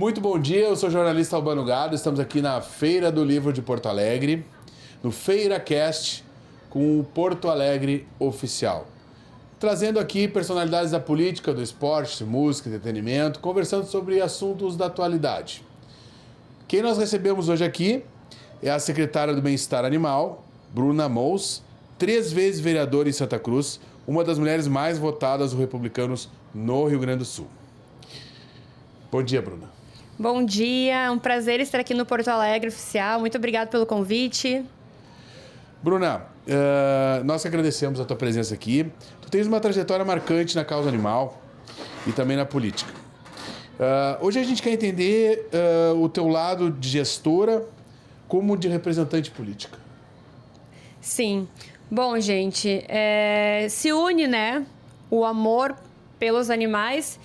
Muito bom dia, eu sou o jornalista Albano Gado, estamos aqui na Feira do Livro de Porto Alegre, no FeiraCast, com o Porto Alegre Oficial. Trazendo aqui personalidades da política, do esporte, música, entretenimento, conversando sobre assuntos da atualidade. Quem nós recebemos hoje aqui é a secretária do Bem-Estar Animal, Bruna Mous, 3 vezes vereadora em Santa Cruz, uma das mulheres mais votadas dos republicanos no Rio Grande do Sul. Bom dia, Bruna. Bom dia, é um prazer estar aqui no Porto Alegre Oficial. Muito obrigada pelo convite. Bruna, nós que agradecemos a tua presença aqui. Tu tens uma trajetória marcante na causa animal e também na política. Hoje a gente quer entender o teu lado de gestora como de representante política. Sim. Bom, gente, se une, né, o amor pelos animais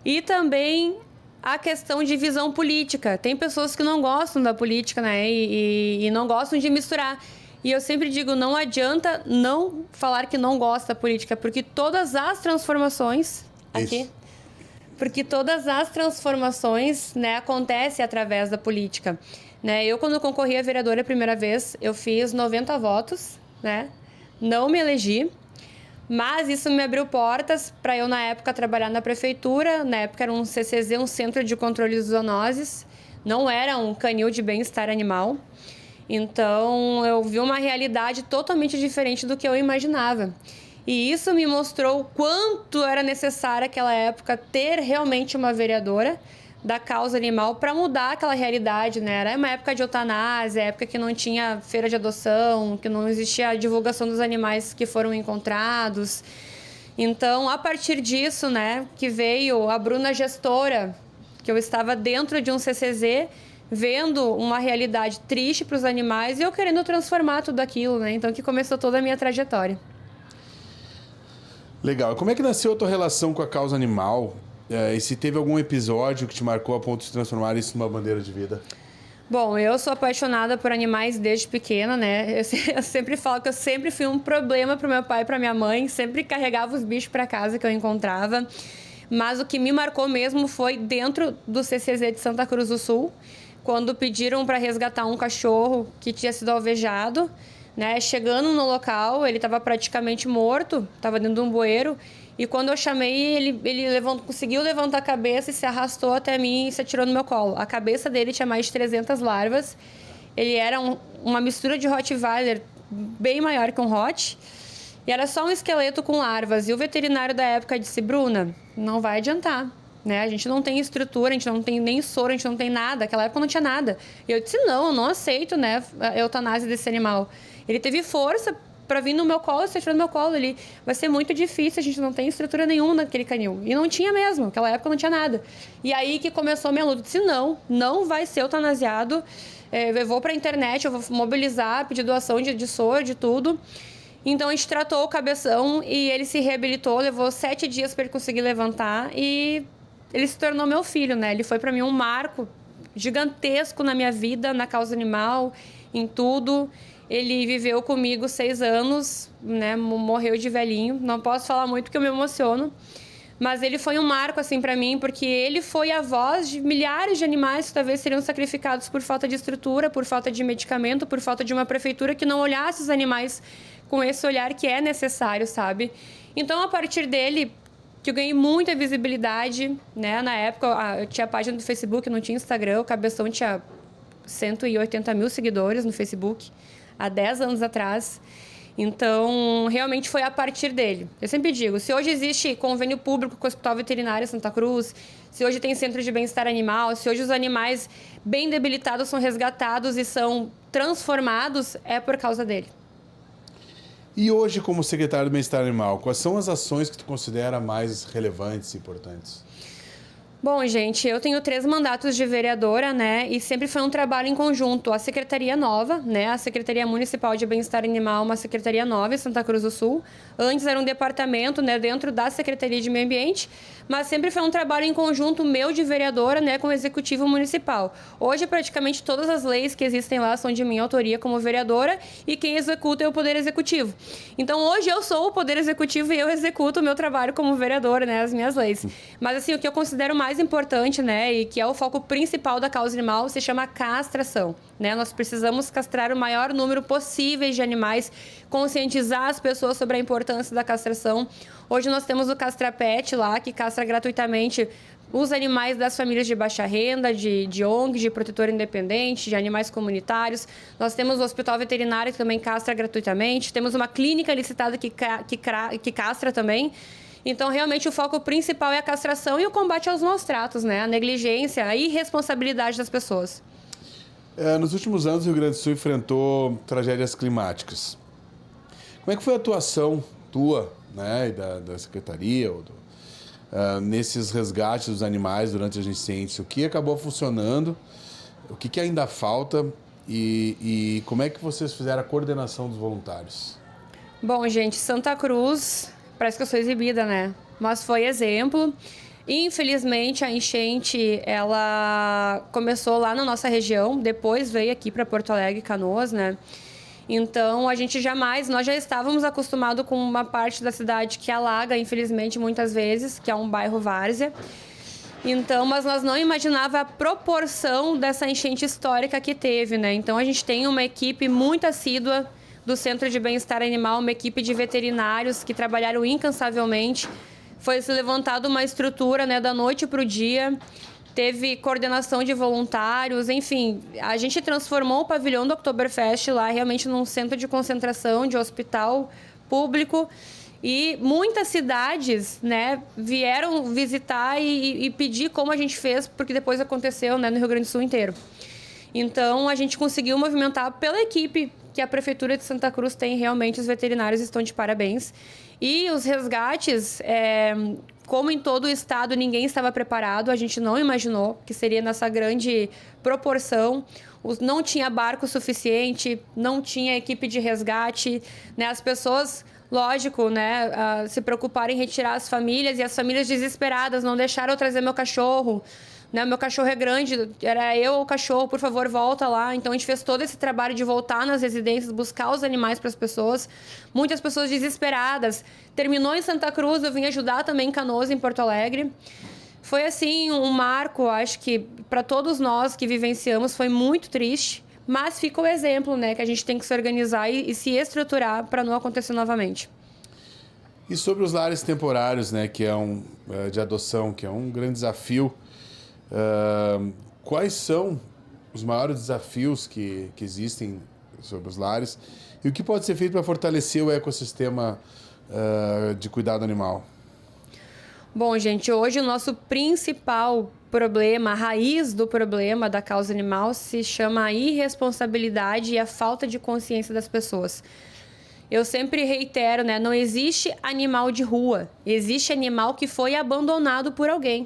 e também a questão de visão política. Tem pessoas que não gostam da política, né, e não gostam de misturar. E eu sempre digo, não adianta não falar que não gosta da política, porque todas as transformações né, acontecem através da política. Né? Eu, quando concorri a vereadora a primeira vez, eu fiz 90 votos, né? Não me elegi, mas isso me abriu portas para eu, na época, trabalhar na prefeitura. Na época era um CCZ, um Centro de Controle de Zoonoses, não era um canil de bem-estar animal. Então, eu vi uma realidade totalmente diferente do que eu imaginava. E isso me mostrou o quanto era necessário naquela época ter realmente uma vereadora da causa animal para mudar aquela realidade, né? Era uma época de eutanásia, época que não tinha feira de adoção, que não existia a divulgação dos animais que foram encontrados. Então, a partir disso, né, que veio a Bruna gestora, que eu estava dentro de um CCZ, vendo uma realidade triste para os animais e eu querendo transformar tudo aquilo, né? Então, que começou toda a minha trajetória. Legal. Como é que nasceu a tua relação com a causa animal? E se teve algum episódio que te marcou a ponto de transformar isso numa bandeira de vida? Bom, eu sou apaixonada por animais desde pequena, né? Eu sempre falo que eu sempre fui um problema pro meu pai e pra minha mãe, sempre carregava os bichos para casa que eu encontrava. Mas o que me marcou mesmo foi dentro do CCZ de Santa Cruz do Sul, quando pediram para resgatar um cachorro que tinha sido alvejado, né? Chegando no local, ele estava praticamente morto, estava dentro de um bueiro. E quando eu chamei, ele conseguiu levantar a cabeça e se arrastou até mim e se atirou no meu colo. A cabeça dele tinha mais de 300 larvas. Ele era uma mistura de Rottweiler bem maior que um Hot. E era só um esqueleto com larvas. E o veterinário da época disse, Bruna, não vai adiantar. Né? A gente não tem estrutura, a gente não tem nem soro, a gente não tem nada. Naquela época não tinha nada. E eu disse, não, eu não aceito, né, a eutanásia desse animal. Ele teve força para vir no meu colo, se atirar no meu colo. Ele vai ser muito difícil, a gente não tem estrutura nenhuma naquele canil. E não tinha mesmo, naquela época não tinha nada. E aí que começou a minha luta. Eu disse, não vai ser eutanasiado. Eu vou para a internet, eu vou mobilizar, pedir doação de soro, de tudo. Então a gente tratou o cabeção e ele se reabilitou, levou 7 dias para ele conseguir levantar e ele se tornou meu filho, né? Ele foi para mim um marco gigantesco na minha vida, na causa animal, em tudo. Ele viveu comigo 6 anos, né? Morreu de velhinho. Não posso falar muito porque eu me emociono. Mas ele foi um marco, assim, para mim, porque ele foi a voz de milhares de animais que talvez seriam sacrificados por falta de estrutura, por falta de medicamento, por falta de uma prefeitura que não olhasse os animais com esse olhar que é necessário, sabe? Então, a partir dele, que eu ganhei muita visibilidade, né? Na época, eu tinha página do Facebook, não tinha Instagram. O Cabeção tinha 180 mil seguidores no Facebook, há 10 anos atrás. Então, realmente foi a partir dele. Eu sempre digo, se hoje existe convênio público com o Hospital Veterinário Santa Cruz, se hoje tem centro de bem-estar animal, se hoje os animais bem debilitados são resgatados e são transformados, é por causa dele. E hoje, como secretário do Bem-Estar Animal, quais são as ações que tu considera mais relevantes e importantes? Bom, gente, eu tenho 3 mandatos de vereadora, né? E sempre foi um trabalho em conjunto. A Secretaria Nova, né? A Secretaria Municipal de Bem-Estar Animal, uma secretaria nova em Santa Cruz do Sul. Antes era um departamento, né? Dentro da Secretaria de Meio Ambiente. Mas sempre foi um trabalho em conjunto meu de vereadora, né? Com o Executivo Municipal. Hoje, praticamente todas as leis que existem lá são de minha autoria como vereadora. E quem executa é o Poder Executivo. Então, hoje eu sou o Poder Executivo e eu executo o meu trabalho como vereadora, né? As minhas leis. Mas, assim, o que eu considero mais mais importante, né, e que é o foco principal da causa animal, se chama castração, né? Nós precisamos castrar o maior número possível de animais, conscientizar as pessoas sobre a importância da castração. Hoje nós temos o CastraPet lá, que castra gratuitamente os animais das famílias de baixa renda, de ONG, de protetor independente, de animais comunitários. Nós temos o hospital veterinário que também castra gratuitamente. Temos uma clínica licitada que castra também. Então, realmente, o foco principal é a castração e o combate aos maus tratos, né? A negligência, a irresponsabilidade das pessoas. Nos últimos anos, o Rio Grande do Sul enfrentou tragédias climáticas. Como é que foi a atuação tua, né, e da Secretaria, nesses resgates dos animais durante as enchentes? O que acabou funcionando? O que ainda falta? E como é que vocês fizeram a coordenação dos voluntários? Bom, gente, Santa Cruz, parece que eu sou exibida, né? Mas foi exemplo. Infelizmente, a enchente, ela começou lá na nossa região, depois veio aqui para Porto Alegre, Canoas, né? Então, nós já estávamos acostumados com uma parte da cidade que alaga, infelizmente, muitas vezes, que é um bairro várzea. Então, mas nós não imaginava a proporção dessa enchente histórica que teve, né? Então, a gente tem uma equipe muito assídua do Centro de Bem-Estar Animal, uma equipe de veterinários que trabalharam incansavelmente. Foi se levantada uma estrutura, né, da noite para o dia. Teve coordenação de voluntários, enfim, a gente transformou o pavilhão do Oktoberfest lá realmente num centro de concentração, de hospital público, e muitas cidades, né, vieram visitar e pedir como a gente fez, porque depois aconteceu, né, no Rio Grande do Sul inteiro. Então, a gente conseguiu movimentar pela equipe que a Prefeitura de Santa Cruz tem, realmente os veterinários estão de parabéns. E os resgates, como em todo o estado, ninguém estava preparado, a gente não imaginou que seria nessa grande proporção. Não tinha barco suficiente, não tinha equipe de resgate, né? As pessoas, lógico, né, se preocuparam em retirar as famílias, e as famílias desesperadas, não deixaram eu trazer meu cachorro, né? Meu cachorro é grande, era eu ou o cachorro, por favor, volta lá. Então, a gente fez todo esse trabalho de voltar nas residências, buscar os animais para as pessoas. Muitas pessoas desesperadas. Terminou em Santa Cruz, eu vim ajudar também em Canoas, em Porto Alegre. Foi, assim, um marco, acho que para todos nós que vivenciamos, foi muito triste. Mas fica o exemplo, né, que a gente tem que se organizar e se estruturar para não acontecer novamente. E sobre os lares temporários, né, que é de adoção, que é um grande desafio, quais são os maiores desafios que existem sobre os lares e o que pode ser feito para fortalecer o ecossistema de cuidado animal? Bom, gente, hoje o nosso principal problema, a raiz do problema da causa animal se chama a irresponsabilidade e a falta de consciência das pessoas. Eu sempre reitero, né? Não existe animal de rua, existe animal que foi abandonado por alguém.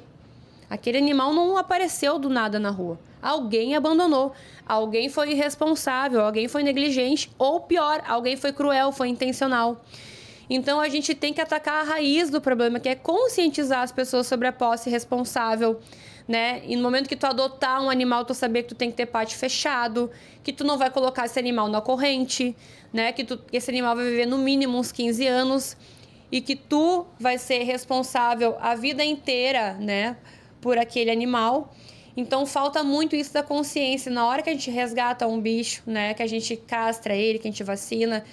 Aquele animal não apareceu do nada na rua. Alguém abandonou. Alguém foi irresponsável, alguém foi negligente, ou pior, alguém foi cruel, foi intencional. Então, a gente tem que atacar a raiz do problema, que é conscientizar as pessoas sobre a posse responsável, né? E no momento que tu adotar um animal, tu saber que tu tem que ter pátio fechado, que tu não vai colocar esse animal na corrente, né? Que esse animal vai viver no mínimo uns 15 anos e que tu vai ser responsável a vida inteira, né, por aquele animal. Então, falta muito isso da consciência. Na hora que a gente resgata um bicho, né, que a gente castra ele, que a gente vacina,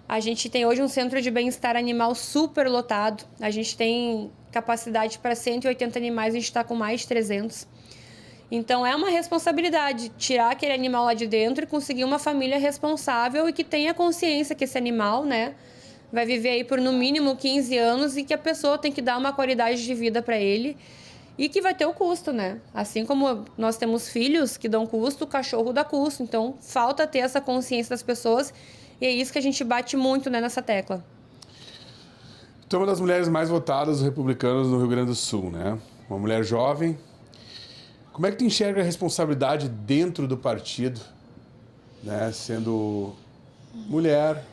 a gente tem hoje um centro de bem-estar animal super lotado. A gente tem capacidade para 180 animais, a gente está com mais de 300. Então, é uma responsabilidade tirar aquele animal lá de dentro e conseguir uma família responsável e que tenha consciência que esse animal, né, vai viver aí por no mínimo 15 anos e que a pessoa tem que dar uma qualidade de vida para ele. E que vai ter o custo, né? Assim como nós temos filhos que dão custo, o cachorro dá custo. Então, falta ter essa consciência das pessoas. E é isso que a gente bate muito, né, nessa tecla. Tu é uma das mulheres mais votadas dos republicanos no Rio Grande do Sul, né? Uma mulher jovem. Como é que tu enxerga a responsabilidade dentro do partido, né? Sendo mulher,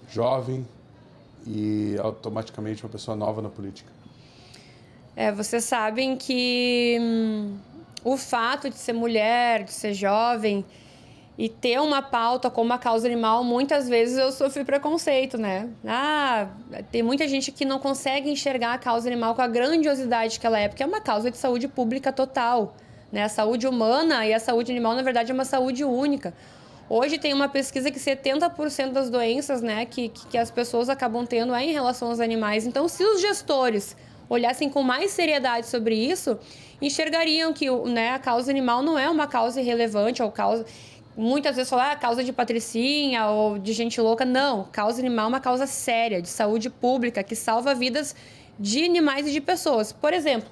jovem e automaticamente uma pessoa nova na política? Vocês sabem que o fato de ser mulher, de ser jovem, e ter uma pauta como a causa animal, muitas vezes eu sofri preconceito, né? Tem muita gente que não consegue enxergar a causa animal com a grandiosidade que ela é, porque é uma causa de saúde pública total, né? A saúde humana e a saúde animal, na verdade, é uma saúde única. Hoje tem uma pesquisa que 70% das doenças, né, que as pessoas acabam tendo é em relação aos animais. Então, se os gestores olhassem com mais seriedade sobre isso, enxergariam que, né, a causa animal não é uma causa irrelevante ou causa... Muitas vezes falam, causa de patricinha ou de gente louca. Não, causa animal é uma causa séria, de saúde pública, que salva vidas de animais e de pessoas. Por exemplo,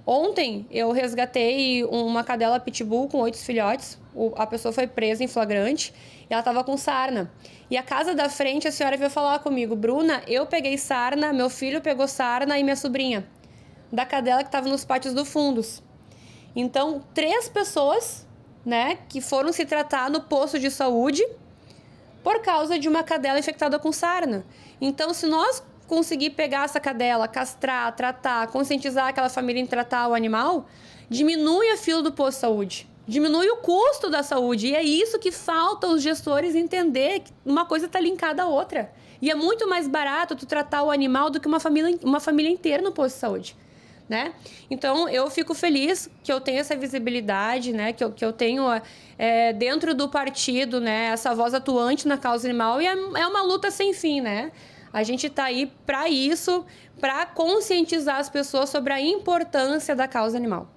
ontem eu resgatei uma cadela pitbull com 8 filhotes. A pessoa foi presa em flagrante e ela estava com sarna. E a casa da frente, a senhora veio falar comigo, Bruna, eu peguei sarna, meu filho pegou sarna e minha sobrinha, da cadela que estava nos pátios do fundos. Então, 3 pessoas... né, que foram se tratar no posto de saúde por causa de uma cadela infectada com sarna. Então, se nós conseguir pegar essa cadela, castrar, tratar, conscientizar aquela família em tratar o animal, diminui a fila do posto de saúde, diminui o custo da saúde. E é isso que falta os gestores entender, que uma coisa está linkada à outra. E é muito mais barato tu tratar o animal do que uma família inteira no posto de saúde. Né? Então, eu fico feliz que eu tenho essa visibilidade, né? que eu tenho dentro do partido, né? Essa voz atuante na causa animal, e é uma luta sem fim, né? A gente está aí para isso, para conscientizar as pessoas sobre a importância da causa animal.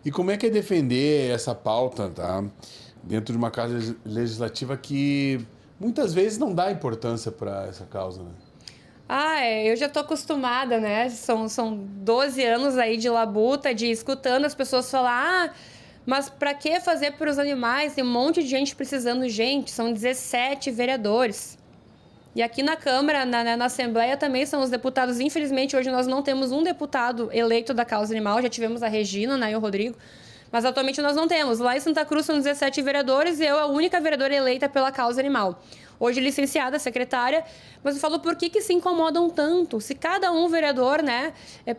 E como é que é defender essa pauta, tá? Dentro de uma casa legislativa que muitas vezes não dá importância para essa causa, né? Eu já tô acostumada, né? São 12 anos aí de labuta, de escutando as pessoas falar, mas pra que fazer para os animais? Tem um monte de gente precisando. Gente, são 17 vereadores. E aqui na Câmara, na Assembleia também são os deputados. Infelizmente, hoje nós não temos um deputado eleito da causa animal. Já tivemos a Regina, né, e o Rodrigo. Mas atualmente nós não temos. Lá em Santa Cruz são 17 vereadores e eu a única vereadora eleita pela causa animal. Hoje licenciada, secretária, mas eu falo, por que se incomodam tanto? Se cada vereador, né,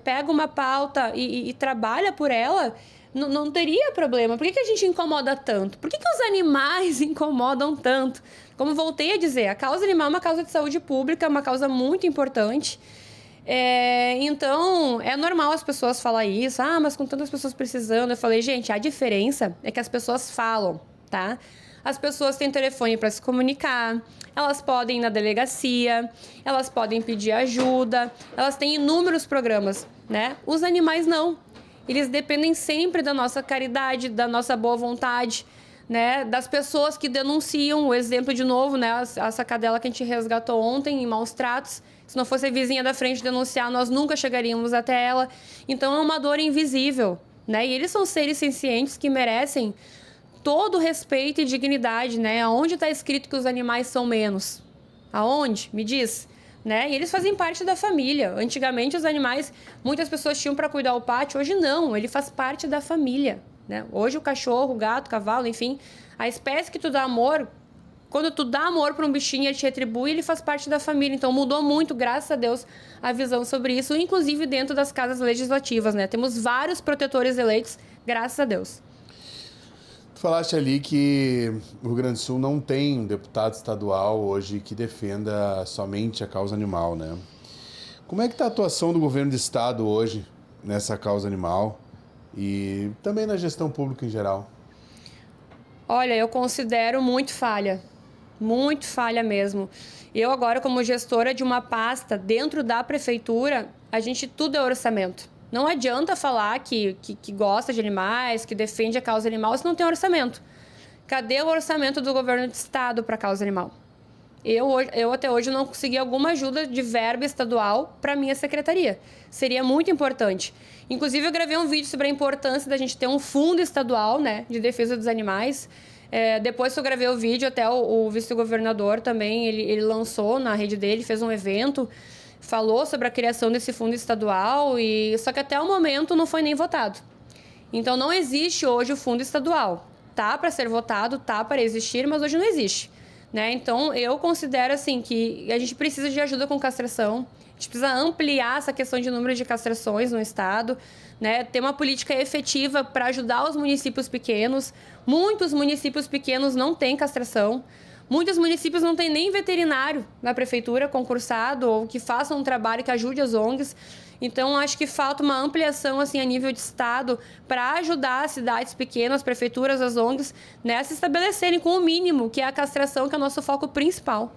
pega uma pauta e trabalha por ela, não teria problema. Por que a gente incomoda tanto? Por que os animais incomodam tanto? Como voltei a dizer, a causa animal é uma causa de saúde pública, é uma causa muito importante. Então, é normal as pessoas falarem isso. Mas com tantas pessoas precisando. Eu falei, gente, a diferença é que as pessoas falam, tá? As pessoas têm telefone para se comunicar, elas podem ir na delegacia, elas podem pedir ajuda, elas têm inúmeros programas, né? Os animais não. Eles dependem sempre da nossa caridade, da nossa boa vontade, né? Das pessoas que denunciam. O exemplo, de novo, né? Essa cadela que a gente resgatou ontem em maus tratos. Se não fosse a vizinha da frente denunciar, nós nunca chegaríamos até ela. Então, é uma dor invisível, né? E eles são seres sencientes que merecem todo respeito e dignidade, né? Aonde está escrito que os animais são menos? Aonde? Me diz. Né? E eles fazem parte da família. Antigamente, os animais, muitas pessoas tinham para cuidar o pátio. Hoje, não. Ele faz parte da família, né? Hoje, o cachorro, o gato, o cavalo, enfim, a espécie que tu dá amor, quando tu dá amor para um bichinho, ele te retribui, ele faz parte da família. Então, mudou muito, graças a Deus, a visão sobre isso, inclusive dentro das casas legislativas, né? Temos vários protetores eleitos, graças a Deus. Falaste ali que o Rio Grande do Sul não tem um deputado estadual hoje que defenda somente a causa animal, né? Como é que está a atuação do governo do estado hoje nessa causa animal e também na gestão pública em geral? Olha, eu considero muito falha mesmo. Eu agora, como gestora de uma pasta dentro da prefeitura, tudo é orçamento. Não adianta falar que gosta de animais, que defende a causa animal, se não tem orçamento. Cadê o orçamento do governo do estado para a causa animal? Eu até hoje não consegui alguma ajuda de verba estadual para a minha secretaria. Seria muito importante. Inclusive, eu gravei um vídeo sobre a importância da gente ter um fundo estadual, né, de defesa dos animais. Depois que eu gravei o vídeo, até o vice-governador também, ele lançou na rede dele, fez um evento, falou sobre a criação desse fundo estadual, só que até o momento não foi nem votado. Então, não existe hoje o fundo estadual. Tá para ser votado, tá para existir, mas hoje não existe. né? Então, eu considero, assim, que a gente precisa de ajuda com castração. A gente precisa ampliar essa questão de número de castrações no estado, né? Ter uma política efetiva para ajudar os municípios pequenos. Muitos municípios pequenos não têm castração. Muitos municípios não têm nem veterinário na prefeitura concursado ou que façam um trabalho que ajude as ONGs. Então, acho que falta uma ampliação assim, a nível de estado para ajudar as cidades pequenas, as prefeituras, as ONGs, né, a se estabelecerem com o mínimo, que é a castração, que é o nosso foco principal.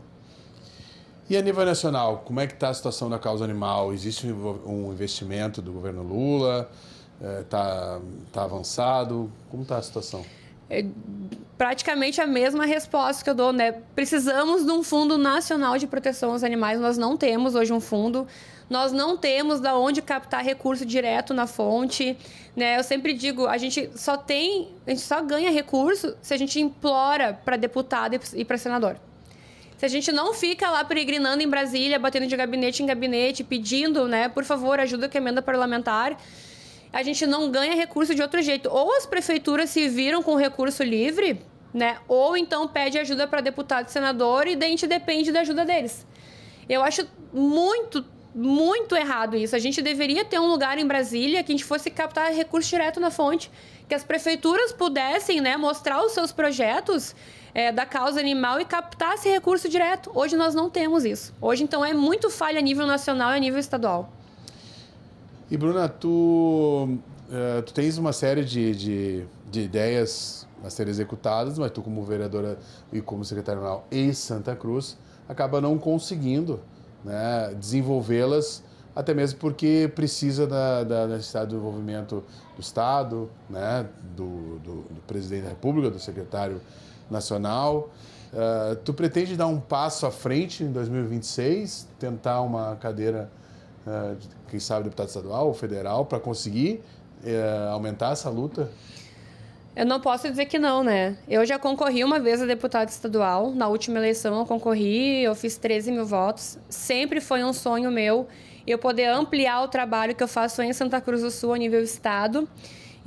E a nível nacional, como é que está a situação da causa animal? Existe um investimento do governo Lula? Está avançado? Como está a situação? É praticamente a mesma resposta que eu dou, né? Precisamos de um Fundo Nacional de Proteção aos Animais. Nós não temos hoje um fundo. Nós não temos de onde captar recurso direto na fonte, né? Eu sempre digo, a gente só ganha recurso se a gente implora para deputado e para senador. Se a gente não fica lá peregrinando em Brasília, batendo de gabinete em gabinete, pedindo, né, por favor, ajuda com a emenda parlamentar, a gente não ganha recurso de outro jeito. Ou as prefeituras se viram com recurso livre, né, ou então pede ajuda para deputado e senador e daí a gente depende da ajuda deles. Eu acho muito errado isso. A gente deveria ter um lugar em Brasília que a gente fosse captar recurso direto na fonte, que as prefeituras pudessem, né, mostrar os seus projetos da causa animal e captar esse recurso direto. Hoje nós não temos isso. Hoje, então, é muito falha a nível nacional e a nível estadual. E, Bruna, tu tens uma série de ideias a serem executadas, mas tu, como vereadora e como secretária em Santa Cruz, acaba não conseguindo, né, desenvolvê-las, até mesmo porque precisa da necessidade do envolvimento do Estado, né, do presidente da República, do secretário nacional. Tu pretende dar um passo à frente em 2026, tentar uma cadeira, quem sabe, deputado estadual ou federal, para conseguir aumentar essa luta? Eu não posso dizer que não, né? Eu já concorri uma vez a deputado estadual. Na última eleição eu concorri, eu fiz 13 mil votos. Sempre foi um sonho meu eu poder ampliar o trabalho que eu faço em Santa Cruz do Sul a nível estado.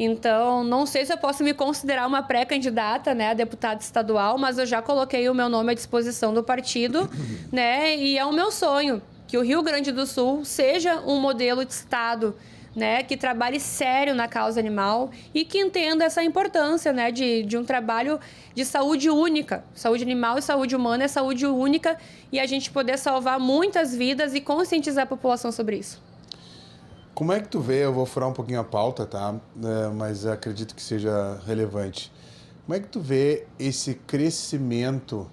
Então, não sei se eu posso me considerar uma pré-candidata, né, a deputada estadual, mas eu já coloquei o meu nome à disposição do partido, né? E é o meu sonho que o Rio Grande do Sul seja um modelo de estado, né, que trabalhe sério na causa animal e que entenda essa importância, né, de um trabalho de saúde única. Saúde animal e saúde humana é saúde única e a gente poder salvar muitas vidas e conscientizar a população sobre isso. Como é que tu vê, eu vou furar um pouquinho a pauta, tá? Mas acredito que seja relevante. Como é que tu vê esse crescimento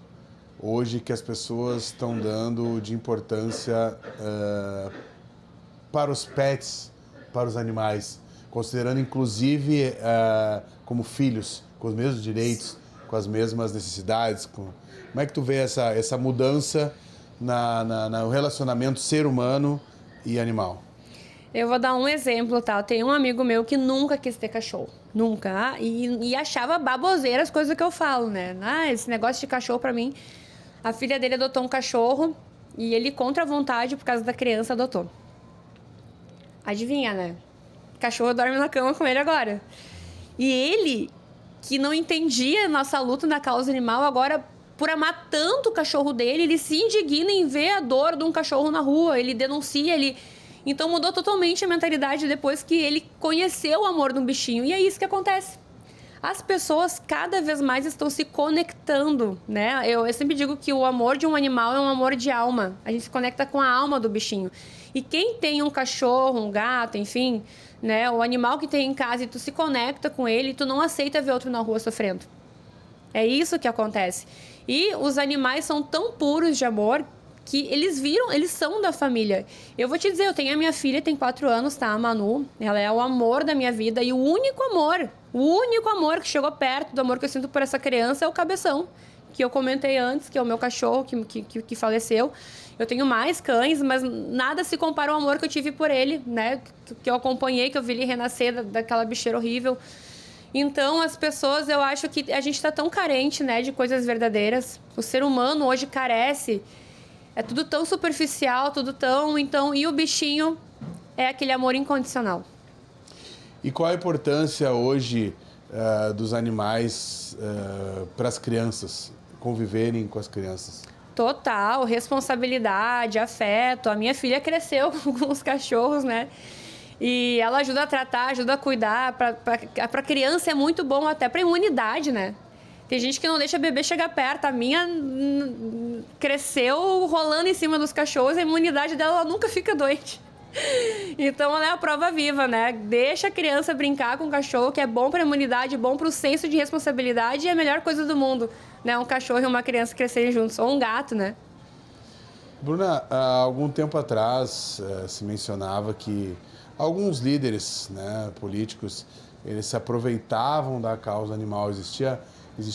hoje que as pessoas estão dando de importância para os pets, para os animais, considerando inclusive como filhos, com os mesmos direitos, com as mesmas necessidades? Como é que tu vê essa mudança no relacionamento ser humano e animal? Eu vou dar um exemplo, tá? Tem um amigo meu que nunca quis ter cachorro. Nunca. E achava baboseira as coisas que eu falo, né? Esse negócio de cachorro pra mim... A filha dele adotou um cachorro e ele, contra a vontade, por causa da criança, adotou. Adivinha, né? O cachorro dorme na cama com ele agora. E ele, que não entendia nossa luta na causa animal, agora, por amar tanto o cachorro dele, ele se indigna em ver a dor de um cachorro na rua. Ele denuncia, Então mudou totalmente a mentalidade depois que ele conheceu o amor de um bichinho. E é isso que acontece. As pessoas cada vez mais estão se conectando, né? Eu sempre digo que o amor de um animal é um amor de alma. A gente se conecta com a alma do bichinho. E quem tem um cachorro, um gato, enfim, né? O animal que tem em casa e tu se conecta com ele, tu não aceita ver outro na rua sofrendo. É isso que acontece. E os animais são tão puros de amor que eles são da família. Eu vou te dizer, eu tenho a minha filha, tem 4 anos, tá? A Manu. Ela é o amor da minha vida e o único amor que chegou perto do amor que eu sinto por essa criança é o Cabeção, que eu comentei antes, que é o meu cachorro que faleceu. Eu tenho mais cães, mas nada se compara ao amor que eu tive por ele, né? Que eu acompanhei, que eu vi ele renascer daquela bicheira horrível. Então, as pessoas, eu acho que a gente tá tão carente, né, de coisas verdadeiras. O ser humano hoje carece. É tudo tão superficial, tudo tão... Então, e o bichinho é aquele amor incondicional. E qual a importância hoje dos animais para as crianças? conviverem com as crianças? Total, responsabilidade, afeto. A minha filha cresceu com os cachorros, né? E ela ajuda a tratar, ajuda a cuidar. Para criança é muito bom até para imunidade, né? Tem gente que não deixa bebê chegar perto. A minha cresceu rolando em cima dos cachorros, a imunidade dela ela nunca fica doente. Então, ela é a prova viva, né? Deixa a criança brincar com o cachorro, que é bom para a imunidade, bom para o senso de responsabilidade e é a melhor coisa do mundo, né? Um cachorro e uma criança crescerem juntos, ou um gato, né? Bruna, há algum tempo atrás se mencionava que alguns líderes, né, políticos, eles se aproveitavam da causa animal. Existia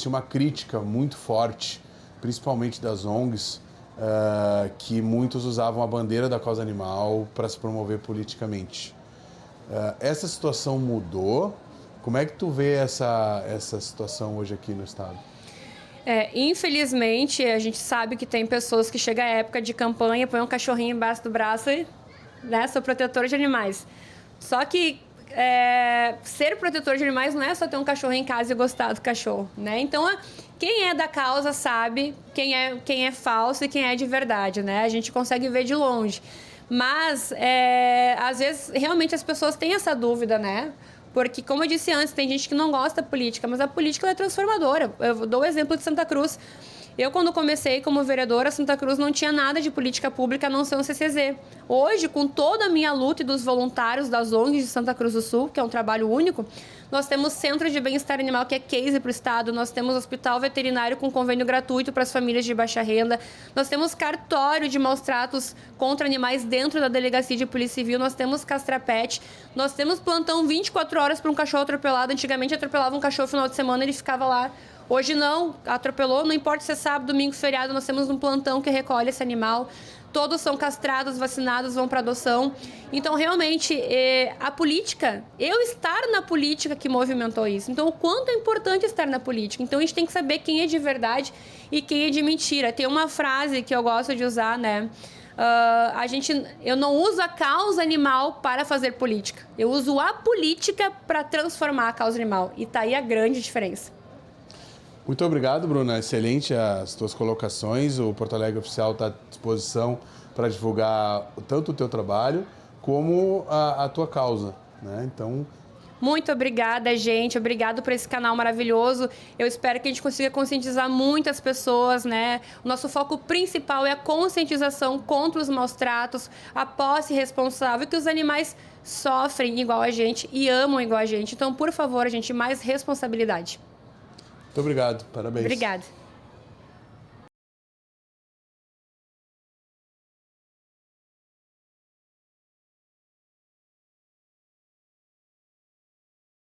uma crítica muito forte, principalmente das ONGs, que muitos usavam a bandeira da causa animal para se promover politicamente. Essa situação mudou? Como é que tu vê essa situação hoje aqui no estado? Infelizmente, a gente sabe que tem pessoas que chegam à época de campanha, põem um cachorrinho embaixo do braço e, né, sou protetor de animais. Só que ser protetor de animais não é só ter um cachorro em casa e gostar do cachorro, né? Então, quem é da causa sabe quem é falso e quem é de verdade, né? A gente consegue ver de longe. Mas, às vezes, realmente as pessoas têm essa dúvida, né? Porque, como eu disse antes, tem gente que não gosta da política, mas a política ela é transformadora. Eu dou o exemplo de Santa Cruz. Eu, quando comecei como vereadora, Santa Cruz não tinha nada de política pública a não ser um CCZ. Hoje, com toda a minha luta e dos voluntários das ONGs de Santa Cruz do Sul, que é um trabalho único, nós temos Centro de Bem-Estar Animal, que é case para o Estado, nós temos Hospital Veterinário com convênio gratuito para as famílias de baixa renda, nós temos cartório de maus-tratos contra animais dentro da Delegacia de Polícia Civil, nós temos Castrapet, nós temos plantão 24 horas para um cachorro atropelado. Antigamente atropelava um cachorro no final de semana, ele ficava lá. Hoje não, atropelou, não importa se é sábado, domingo, feriado, nós temos um plantão que recolhe esse animal. Todos são castrados, vacinados, vão para adoção. Então, realmente, a política, eu estar na política que movimentou isso. Então, o quanto é importante estar na política. Então, a gente tem que saber quem é de verdade e quem é de mentira. Tem uma frase que eu gosto de usar, né? Eu não uso a causa animal para fazer política. Eu uso a política para transformar a causa animal. E tá aí a grande diferença. Muito obrigado, Bruna. Excelente as tuas colocações. O Porto Alegre Oficial está à disposição para divulgar tanto o teu trabalho como a tua causa, né? Então... Muito obrigada, gente. Obrigado por esse canal maravilhoso. Eu espero que a gente consiga conscientizar muitas pessoas, né? O nosso foco principal é a conscientização contra os maus tratos, a posse responsável, que os animais sofrem igual a gente e amam igual a gente. Então, por favor, gente, mais responsabilidade. Muito obrigado. Parabéns. Obrigada.